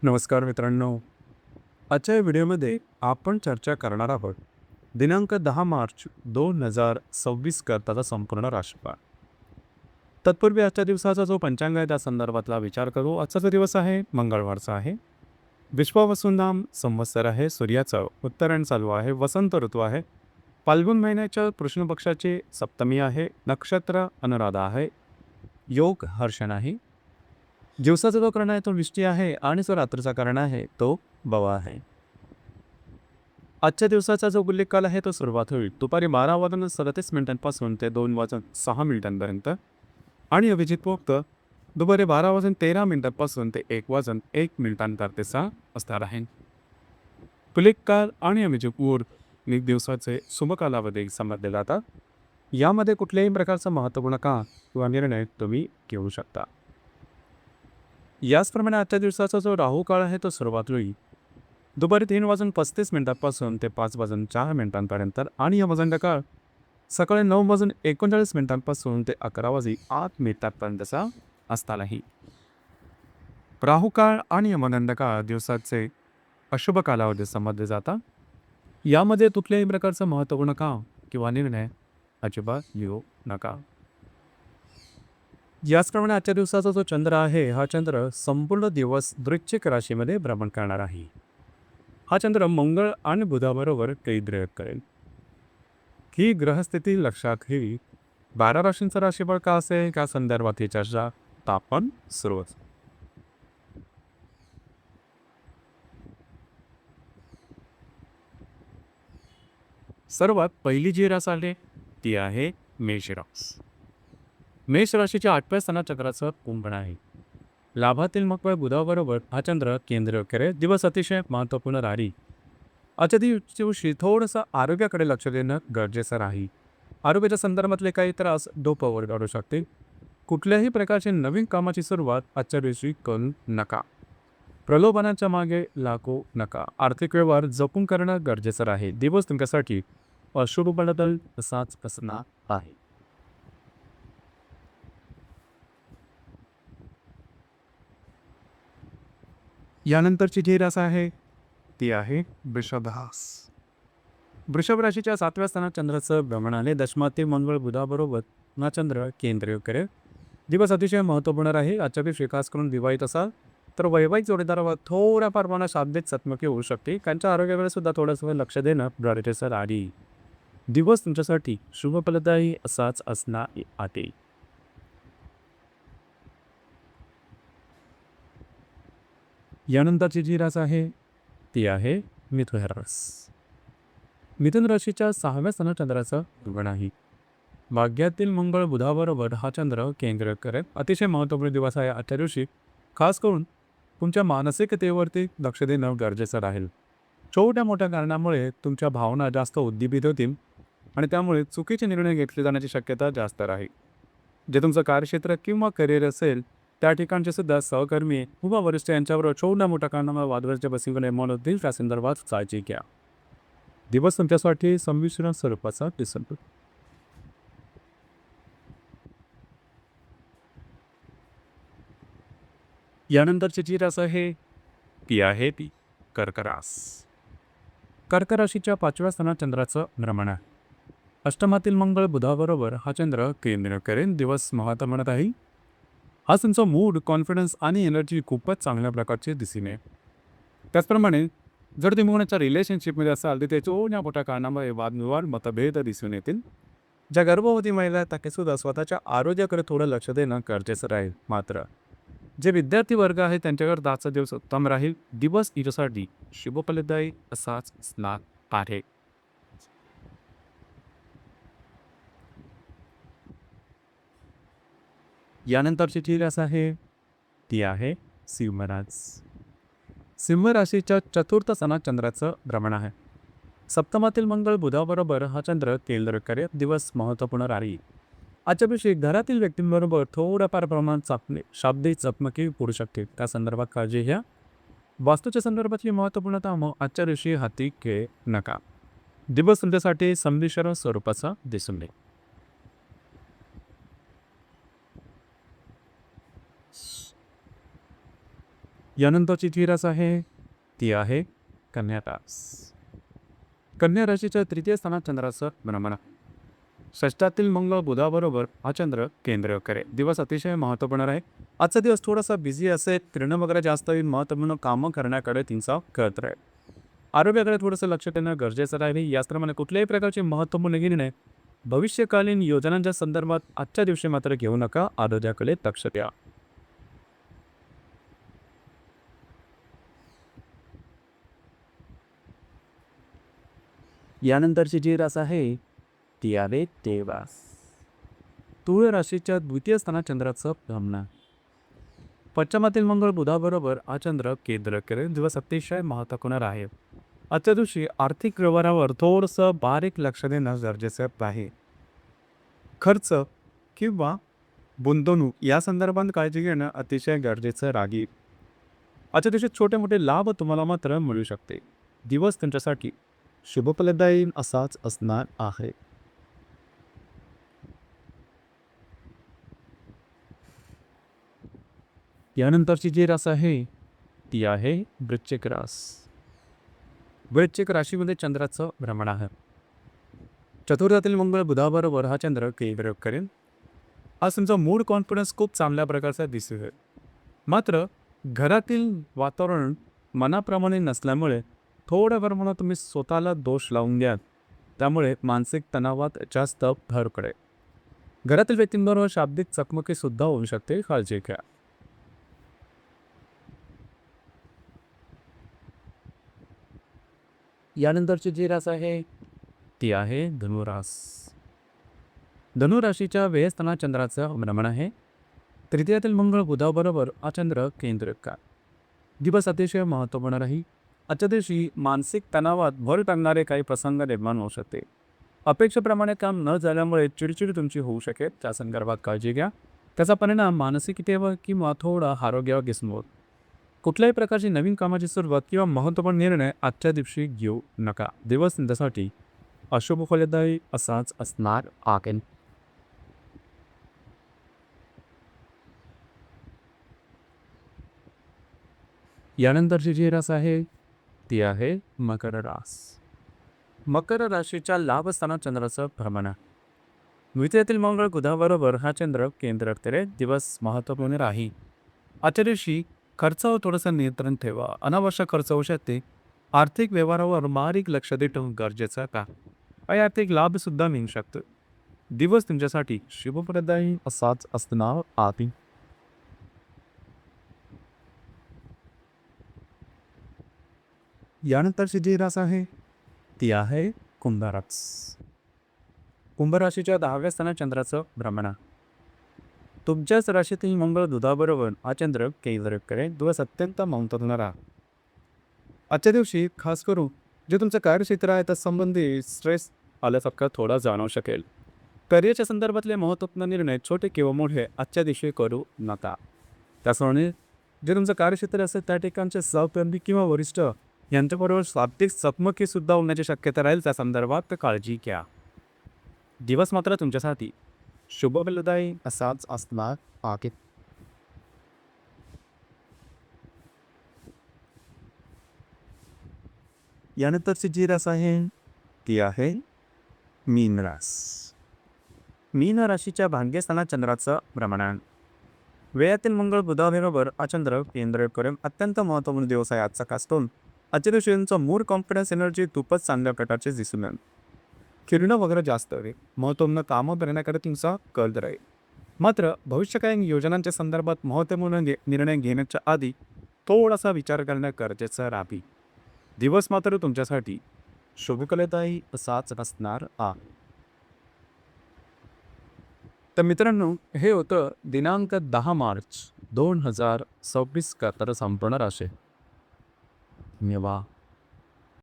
नमस्कार मित्रांनो. आजच्या या व्हिडिओमध्ये आपण चर्चा करणार आहोत दिनांक 10 मार्च 2026 करताचा संपूर्ण राशिफळ. तत्पूर्वी आजच्या दिवसाचा जो पंचांग आहे त्या संदर्भातला विचार करू. आजचा जो दिवस आहे मंगळवारचा आहे. विश्वावसुनाम संवत्सर आहे. सूर्याचं उत्तरायण चालू आहे. वसंत ऋतू आहे. फाल्गुन महिन्याच्या कृष्ण पक्षाची सप्तमी आहे. नक्षत्र अनुराधा आहे. योग हर्षण आहे. दिवसाचा जो कर्ण आहे तो विष्टी आहे आणि जो रात्रीचा कर्ण आहे तो बवा आहे. आजच्या दिवसाचा जो गुल्लिक काल आहे तो सुरुवात होईल दुपारी 12:37 ते 2:06 आणि अभिजित मुहूर्त दुपारी 12:13 ते 1:01 असणार आहे. गुल्लिक काल आणि अभिजित मुहूर्त दिवसाचे शुभ कालावधी समजले जातात. यामध्ये कुठल्याही प्रकारचा महत्त्वपूर्ण काम किंवा निर्णय तुम्ही घेऊ शकता. याचप्रमाणे आजच्या दिवसाचा जो राहू काळ आहे तो सुरुवात होईल दुपारी 3:35 ते 5:04 आणि यमगंड काळ सकाळी 9:39 ते 11:08 असणार आहे. राहू काळ आणि यमगंड काळ दिवसाचे अशुभ कालावधी समजले जातात. यामध्ये कुठल्याही प्रकारचं महत्त्वपूर्ण काम किंवा निर्णय अजिबात घेऊ नका. याचप्रमाणे आजच्या दिवसाचा जो चंद्र आहे हा चंद्र संपूर्ण दिवस वृश्चिक राशीमध्ये भ्रमण करणार आहे. हा चंद्र मंगळ आणि बुधाबरोबर कैद्रयोग करेल. ही ग्रहस्थिती लक्षात घेई 12 राशींचा राशीफळ का असेल त्या संदर्भात ही चर्चा आपण सुरू होतो. सर्वात पहिली जी रास आहे ती आहे मेष रास. मेष राशीच्या 8व्या स्थानात चंद्राचं कुंभण आहे. लाभातील मग बुधाबरोबर हा चंद्र केंद्र करेल. दिवस अतिशय महत्त्वपूर्ण राहील. आजच्या दिवशी थोडंसं आरोग्याकडे लक्ष देणं गरजेचं राहील. आरोग्याच्या संदर्भातले काही त्रास डोक्यावर काढू शकते. कुठल्याही प्रकारची नवीन कामाची सुरुवात आजच्या दिवशी करू नका. प्रलोभनाच्या मागे लागू नका. आर्थिक व्यवहार जपून करणं गरजेचं आहे. दिवस तुमच्यासाठी अशुभ बदल तसाच असणार आहे. यानंतरची जी रास आहे ती आहे वृषभ रास. वृषभ राशीच्या 7व्या स्थानात चंद्राचं भ्रमणाने दशमातील मंगळ बुधाबरोबर हा चंद्र केंद्रीय करेल. दिवस अतिशय महत्त्वपूर्ण राहील. आजच्या दिवशी खास करून विवाहित असाल तर वैवाहिक जोडीदारावर थोड्याफार प्रमाणात शाब्दिक चकमकी होऊ शकते. त्यांच्या आरोग्याकडे सुद्धा थोडंसं लक्ष देणं गरजेचं राहील. दिवस तुमच्यासाठी शुभफलदायी असाच असणार आहे. यानंतरची जी रास आहे ती आहे मिथुन रास. मिथुन राशीच्या 6व्या स्थानात चंद्राचं भ्रमण आहे. भाग्यातील मंगळ बुधाबरोबर हा चंद्र केंद्र करेल. अतिशय महत्त्वपूर्ण दिवस आहे. आजच्या दिवशी खास करून तुमच्या मानसिकतेवरती लक्ष देणं गरजेचं राहील. छोट्या मोठ्या कारणामुळे तुमच्या भावना जास्त उद्दीपित होतील आणि त्यामुळे चुकीचे निर्णय घेतले जाण्याची शक्यता जास्त राहील. जे तुमचं कार्यक्षेत्र किंवा करिअर असेल त्या ठिकाणचे सुद्धा सहकर्मी किंवा वरिष्ठ यांच्याबरोबर छोट्या मोठ्या कारणामुळे वादळाच्या बसिंग निर्माण होतील. त्या संदर्भात काळजी घ्या. दिवस तुमच्यासाठी संमिश्रण स्वरूपाचा दिसतो. यानंतरची जी रास आहे ती आहे ती कर्क रास. कर्क राशीच्या 5व्या स्थानात चंद्राचं भ्रमण आहे. अष्टमातील मंगळ बुधाबरोबर हा चंद्र केंद्र करेल. दिवस महत्त्वपूर्ण राहील. हा तुमचा मूड, कॉन्फिडन्स आणि एनर्जी खूपच चांगल्या प्रकारची दिसून येईल. त्याचप्रमाणे जर तुम्ही कोणाच्या रिलेशनशिपमध्ये असाल तर त्याच्या मोठ्या कारणामुळे वादविवाद मतभेद दिसून येतील. ज्या गर्भवती महिला आहेत त्या सुद्धा स्वतःच्या आरोग्याकडे थोडं लक्ष देणं गरजेचं राहील. मात्र जे विद्यार्थी वर्ग आहे त्यांच्याकडे आजचा दिवस उत्तम राहील. दिवस हिच्यासाठी शुभफलदायी असाच असणार आहे. यानंतरची जी रास आहे ती आहे सिंह रास. सिंह राशीच्या 4थ्या स्थानात चंद्राचं भ्रमण आहे. सप्तमातील मंगळ बुधाबरोबर हा चंद्र केंद्र करेल. दिवस महत्त्वपूर्ण राहील. आजच्या दिवशी घरातील व्यक्तींबरोबर थोड्याफार प्रमाणात शाब्दिक चकमकी पडू शकते. त्या संदर्भात काळजी घ्या. वास्तूच्या संदर्भातली महत्त्वपूर्णता आजच्या दिवशी हाती घेऊ नका. दिवस तुमच्यासाठी संमिश्र स्वरूपाचा दिसून येईल. यानंतरची जी रास आहे ती आहे कन्या रास. कन्या राशीच्या तृतीय स्थानात चंद्राचं भ्रमण. षष्टातील मंगळ बुधाबरोबर हा चंद्र केंद्र करेल. दिवस अतिशय महत्त्वपूर्ण आहे. आजचा दिवस थोडासा बिझी असेल, फिरणं वगैरे जास्त होईल, महत्त्वपूर्ण कामं करण्याकडे तुमचा कल राहील. आरोग्याकडे थोडंसं लक्ष देणं गरजेचं राहील. याचप्रमाणे कुठल्याही प्रकारचे महत्त्वपूर्ण निर्णय भविष्यकालीन योजनांच्या संदर्भात आजच्या दिवशी मात्र घेऊ नका. आरोग्याकडे लक्ष द्या. यानंतरची जी रास आहे ती आहे तेवास. तुळ राशीच्या द्वितीय स्थानात चंद्राचं भ्रमण. पश्चिमातील मंगळ बुधाबरोबर हा चंद्र केंद्र करेल. दिवस अतिशय महत्त्वपूर्ण आहे. आजच्या दिवशी आर्थिक व्यवहारावर थोडंसं बारीक लक्ष देणं गरजेचं आहे. खर्च किंवा गुंतवणूक या संदर्भात काळजी घेणं अतिशय गरजेचं राहील. आजच्या दिवशी छोटे मोठे लाभ तुम्हाला मात्र मिळू शकते. दिवस तुमच्यासाठी शुभफलदायी असाच असणार आहे. यानंतरची जी रास आहे ती आहे वृश्चिक रास. वृश्चिक राशीमध्ये चंद्राचं भ्रमण आहे. चतुर्थातील मंगळ बुधाबरोबर हा चंद्र केंद्र करेल. आज तुमचा मूड कॉन्फिडन्स खूप चांगल्या प्रकारचा दिसेल. मात्र घरातील वातावरण मनाप्रमाणे नसल्यामुळे थोड्या प्रमाणात तुम्ही स्वतःला दोष लावून घ्या. त्यामुळे मानसिक तणावात जास्त भर पडेल. घरातील व्यक्तींबरोबर शाब्दिक चकमकी सुद्धा होऊ शकते. काळजी घ्या. यानंतरची जी रास आहे ती आहे धनुरास. धनुराशीच्या व्ययस्थानात चंद्राचं भ्रमण आहे. तृतीयातील मंगळ बुधाबरोबर हा चंद्र केंद्रित का. दिवस अतिशय महत्त्वपूर्ण राहील. आजच्या दिवशी मानसिक तणावात भर टाकणारे काही प्रसंग निर्माण होऊ शकते. अपेक्षेप्रमाणे काम न झाल्यामुळे चिडचिड तुमची होऊ शकेल. त्या संदर्भात काळजी घ्या. त्याचा परिणाम मानसिकतेवर किंवा थोडा आरोग्यावर दिसून होईल. कुठल्याही प्रकारची नवीन कामाची सुरुवात किंवा महत्त्वपूर्ण निर्णय आजच्या दिवशी घेऊ नका. दिवस तुमच्यासाठी अशुभ फलदायी असाच असणार आहे. यानंतरची जी रास आहे ती आहे मकर रास. मकर राशीच्या लाभस्थानात चंद्राचं भ्रमण. द्वितीयातील मंगळ बुधाबरोबर हा चंद्र केंद्र करेल. दिवस महत्त्वपूर्ण राहील. आजच्या दिवशी खर्चावर थोडंसं नियंत्रण ठेवा. अनावश्यक खर्च होऊ शकते. आर्थिक व्यवहारावर बारीक लक्ष देणं गरजेचं का. काही आर्थिक लाभ सुद्धा मिळू शकतो. दिवस तुमच्यासाठी शुभप्रदायी असाच असणार आहे. यानंतरची जी रास आहे ती आहे कुंभरास. कुंभराशीच्या 10व्या स्थानात चंद्राचं भ्रमण. तुमच्याच राशीतील मंगळ बुधाबरोबर हा चंद्र केंद्र करेल. दिवस अत्यंत महत्त्वपूर्ण राहा. आजच्या दिवशी खास करून जे तुमचं कार्यक्षेत्र आहे त्या संबंधी स्ट्रेस आल्यासारखा थोडा जाणवू शकेल. करिअरच्या संदर्भातले महत्त्वपूर्ण निर्णय छोटे किंवा मोठे आजच्या दिवशी करू नका. त्याचप्रमाणे जे तुमचं कार्यक्षेत्र असेल त्या ठिकाणचे सहकर्मी किंवा वरिष्ठ यांच्याबरोबर शाब्दिक चकमकी सुद्धा होण्याची शक्यता राहील. त्या संदर्भात काळजी घ्या. दिवस मात्र तुमच्यासाठी शुभफलदायी असाच असणार आहे. यानंतरची जी रास आहे ती आहे मीन रास. मीन राशीच्या भाग्यस्थानात चंद्राचं भ्रमण. वेळातील मंगळ बुधाबरोबर हा चंद्र केंद्र करून अत्यंत महत्त्वपूर्ण दिवस आहे आजचा. खास करून आजच्या दिवशी तुमचं मूड कॉन्फिडन्स एनर्जी खूपच चांगल्या प्रकारचे दिसून येईल. फिरणं वगैरे जास्त होईल. महत्त्वपूर्ण कामं करण्याकडे तुमचा कल राहील. मात्र भविष्यकालीन योजनांच्या संदर्भात महत्त्वपूर्ण निर्णय घेण्याच्या आधी थोडासा विचार करणं गरजेचं राहील. दिवस मात्र तुमच्यासाठी शुभफलदायी असाच असणार आहे. तर मित्रांनो, हे होतं दिनांक 10 मार्च 2026 तर संपूर्ण राशी. धन्यवाद.